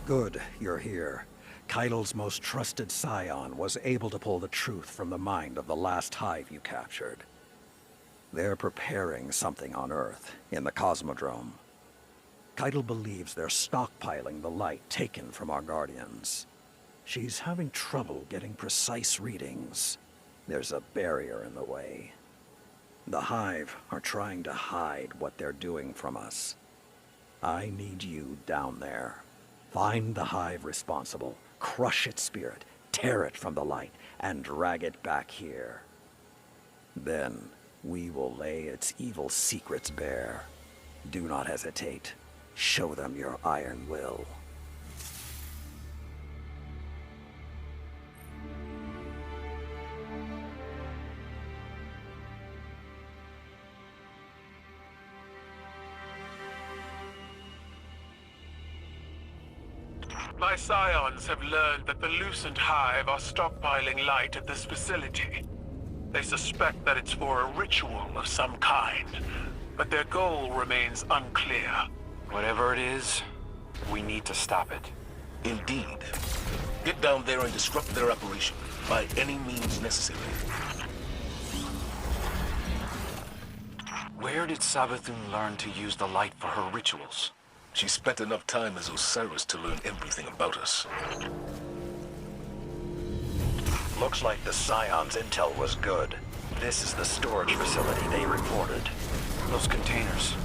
Good, you're here. Keidel's most trusted scion was able to pull the truth from the mind of the last hive you captured. They're preparing something on Earth, in the Cosmodrome. Keidel believes they're stockpiling the light taken from our Guardians. She's having trouble getting precise readings. There's a barrier in the way. The hive are trying to hide what they're doing from us. I need you down there. Find the hive responsible, crush its spirit, tear it from the light, and drag it back here. Then, we will lay its evil secrets bare. Do not hesitate. Show them your iron will. My scions have learned that the Lucent Hive are stockpiling light at this facility. They suspect that it's for a ritual of some kind, but their goal remains unclear. Whatever it is, we need to stop it. Indeed. Get down there and disrupt their operation, by any means necessary. Where did Savathun learn to use the light for her rituals? She spent enough time as Osiris to learn everything about us. Looks like the Scion's intel was good. This is the storage facility they reported. Those containers,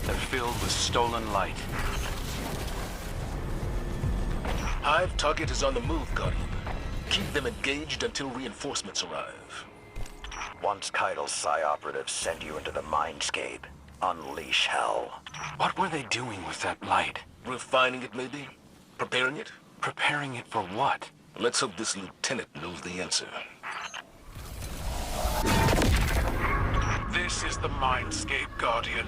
they're filled with stolen light. Hive target is on the move, Guardian. Keep them engaged until reinforcements arrive. Once Keidel's Psi operatives send you into the mindscape, unleash hell. What were they doing with that light? Refining it, maybe? Preparing it? Preparing it for what? Let's hope this lieutenant knows the answer. This is the Mindscape, Guardian.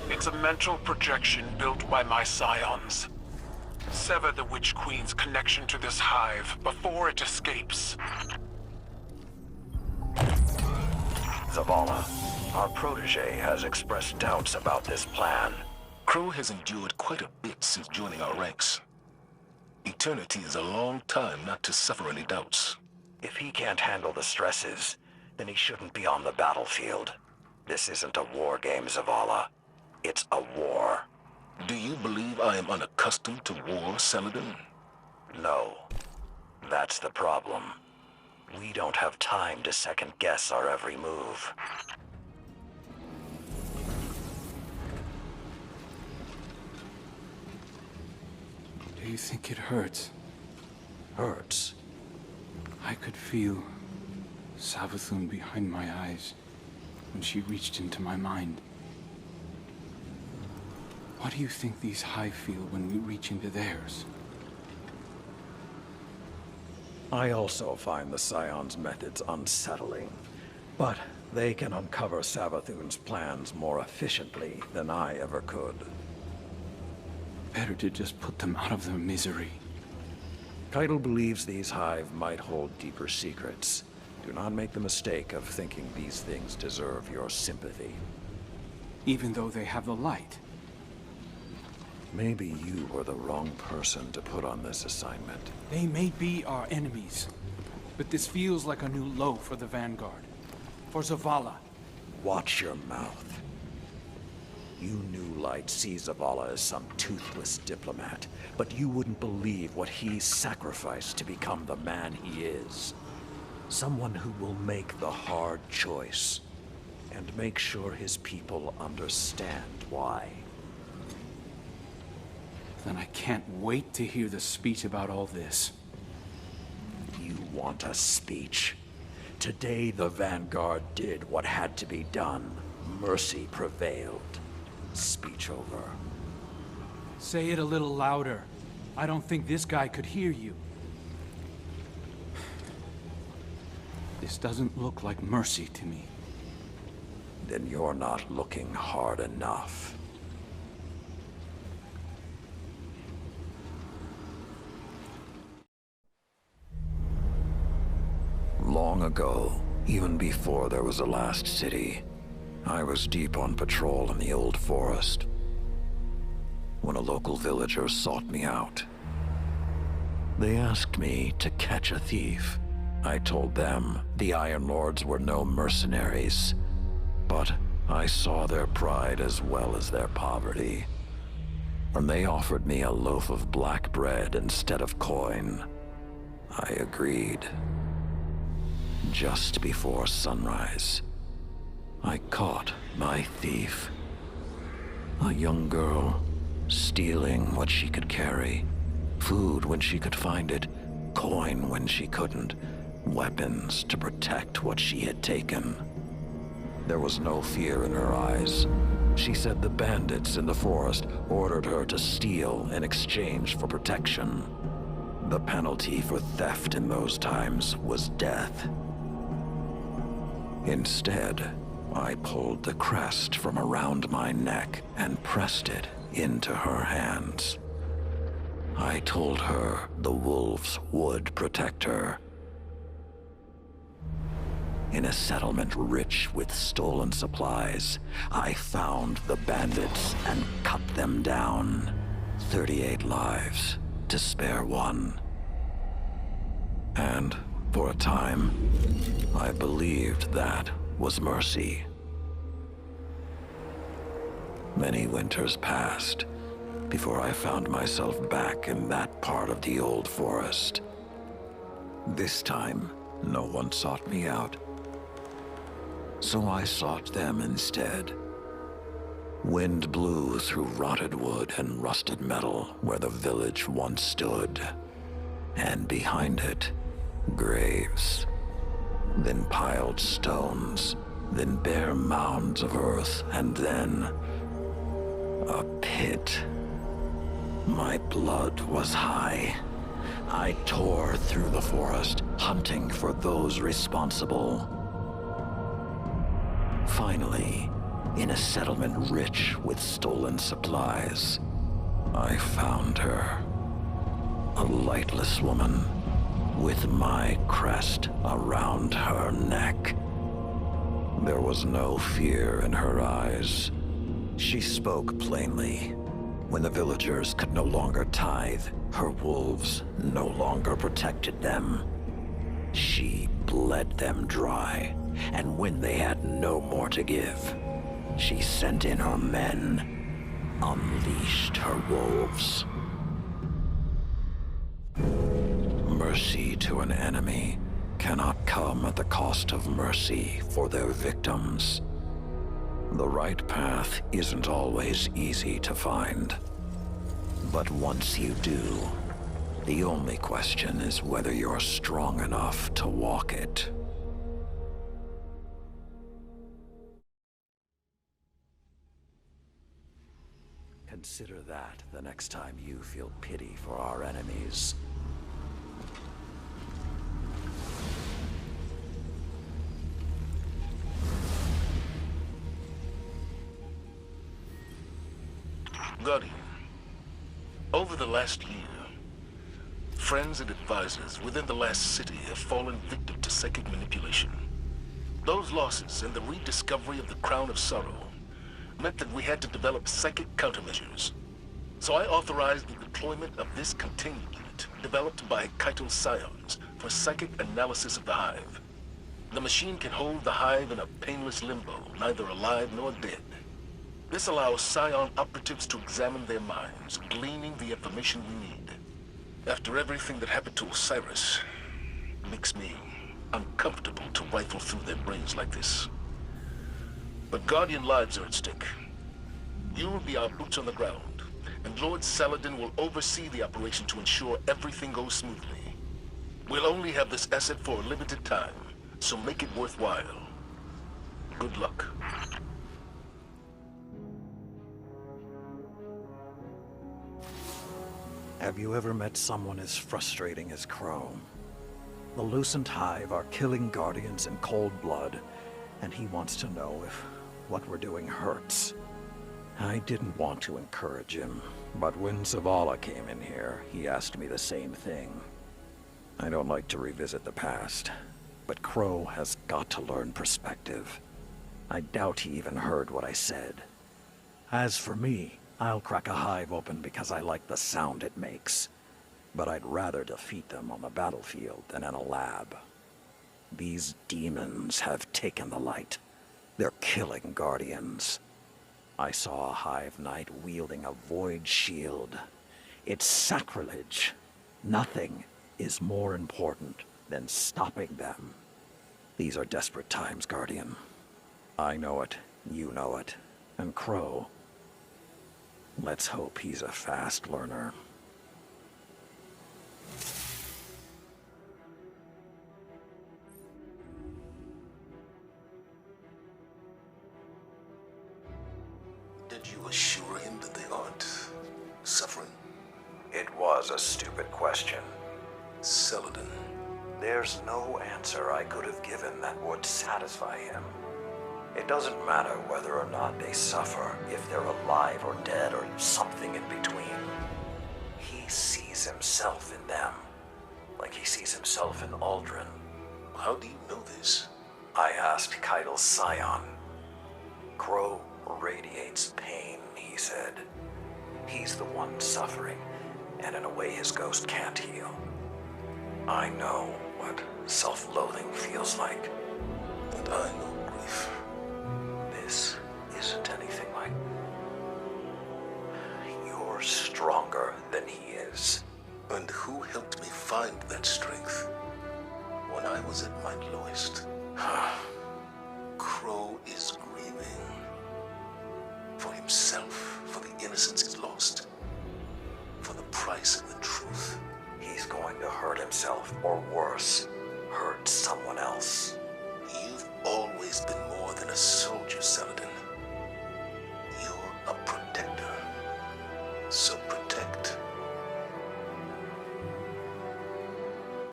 It's a mental projection built by my scions. Sever the Witch Queen's connection to this hive before it escapes. Zavala, our protege has expressed doubts about this plan. Crow has endured quite a bit since joining our ranks. Eternity is a long time not to suffer any doubts. If he can't handle the stresses, then he shouldn't be on the battlefield. This isn't a war game, Zavala. It's a war. Do you believe I am unaccustomed to war, Saladin? No. That's the problem. We don't have time to second-guess our every move. Do you think it hurts? Hurts? I could feel Savathun behind my eyes when she reached into my mind. What do you think these hive feel when we reach into theirs? I also find the Scion's methods unsettling, but they can uncover Savathun's plans more efficiently than I ever could. Better to just put them out of their misery. Keidel believes these hive might hold deeper secrets. Do not make the mistake of thinking these things deserve your sympathy. Even though they have the light. Maybe you were the wrong person to put on this assignment. They may be our enemies, but this feels like a new low for the Vanguard. For Zavala. Watch your mouth. You New Light see Zavala as some toothless diplomat, but you wouldn't believe what he sacrificed to become the man he is. Someone who will make the hard choice, and make sure his people understand why. Then I can't wait to hear the speech about all this. You want a speech? Today the Vanguard did what had to be done. Mercy prevailed. Speech over. Say it a little louder. I don't think this guy could hear you. This doesn't look like mercy to me. Then you're not looking hard enough. Long ago, even before there was a last city, I was deep on patrol in the old forest. When a local villager sought me out, They asked me to catch a thief. I told them the Iron Lords were no mercenaries, but I saw their pride as well as their poverty. And they offered me a loaf of black bread instead of coin. I agreed. Just before sunrise, I caught my thief. A young girl, stealing what she could carry. Food when she could find it, coin when she couldn't, weapons to protect what she had taken. There was no fear in her eyes. She said the bandits in the forest ordered her to steal in exchange for protection. The penalty for theft in those times was death. Instead, I pulled the crest from around my neck and pressed it into her hands. I told her the wolves would protect her. In a settlement rich with stolen supplies, I found the bandits and cut them down. 38 lives to spare one. And for a time, I believed that was mercy. Many winters passed before I found myself back in that part of the old forest. This time, no one sought me out. So I sought them instead. Wind blew through rotted wood and rusted metal where the village once stood. And behind it, graves. Then piled stones, then bare mounds of earth, and then a pit. My blood was high. I tore through the forest, hunting for those responsible. Finally, in a settlement rich with stolen supplies, I found her. A lightless woman with my crest around her neck. There was no fear in her eyes. She spoke plainly. When the villagers could no longer tithe, her wolves no longer protected them. She bled them dry, and when they had no more to give, she sent in her men, unleashed her wolves. Mercy to an enemy cannot come at the cost of mercy for their victims. The right path isn't always easy to find. But once you do, the only question is whether you're strong enough to walk it. Consider that the next time you feel pity for our enemies. Guardian, over the last year, friends and advisors within the last city have fallen victim to psychic manipulation. Those losses and the rediscovery of the Crown of Sorrow meant that we had to develop psychic countermeasures. So I authorized the deployment of this containment unit developed by Keitel Scions for psychic analysis of the Hive. The machine can hold the Hive in a painless limbo, neither alive nor dead. This allows Scion operatives to examine their minds, gleaning the information we need. After everything that happened to Osiris, it makes me uncomfortable to rifle through their brains like this. But Guardian lives are at stake. You will be our boots on the ground, and Lord Saladin will oversee the operation to ensure everything goes smoothly. We'll only have this asset for a limited time, so make it worthwhile. Good luck. Have you ever met someone as frustrating as Chrome? The Lucent Hive are killing Guardians in cold blood, and he wants to know if what we're doing hurts. I didn't want to encourage him, but when Zavala came in here, he asked me the same thing. I don't like to revisit the past, but Crow has got to learn perspective. I doubt he even heard what I said. As for me, I'll crack a hive open because I like the sound it makes. But I'd rather defeat them on the battlefield than in a lab. These demons have taken the light. They're killing Guardians. I saw a Hive Knight wielding a void shield. It's sacrilege. Nothing is more important than stopping them. These are desperate times, Guardian. I know it, you know it, and Crow. Let's hope he's a fast learner. Did you assure him that they aren't suffering? It was a stupid question. Saladin. There's no answer I could have given that would satisfy him. It doesn't matter whether or not they suffer, if they're alive or dead or something in between. He sees himself in them, like he sees himself in Aldrin. How do you know this? I asked Keitel's scion. Crow radiates pain, he said. He's the one suffering, and in a way his ghost can't heal. I know what self-loathing feels like. And I know grief. This isn't anything like... You're stronger than he is. And who helped me find that strength? When I was at my lowest. Crow is grieving. For himself, for the innocence he lost. For the price of the truth. He's going to hurt himself, or worse, hurt someone else. You've always been more than a soldier, Saladin.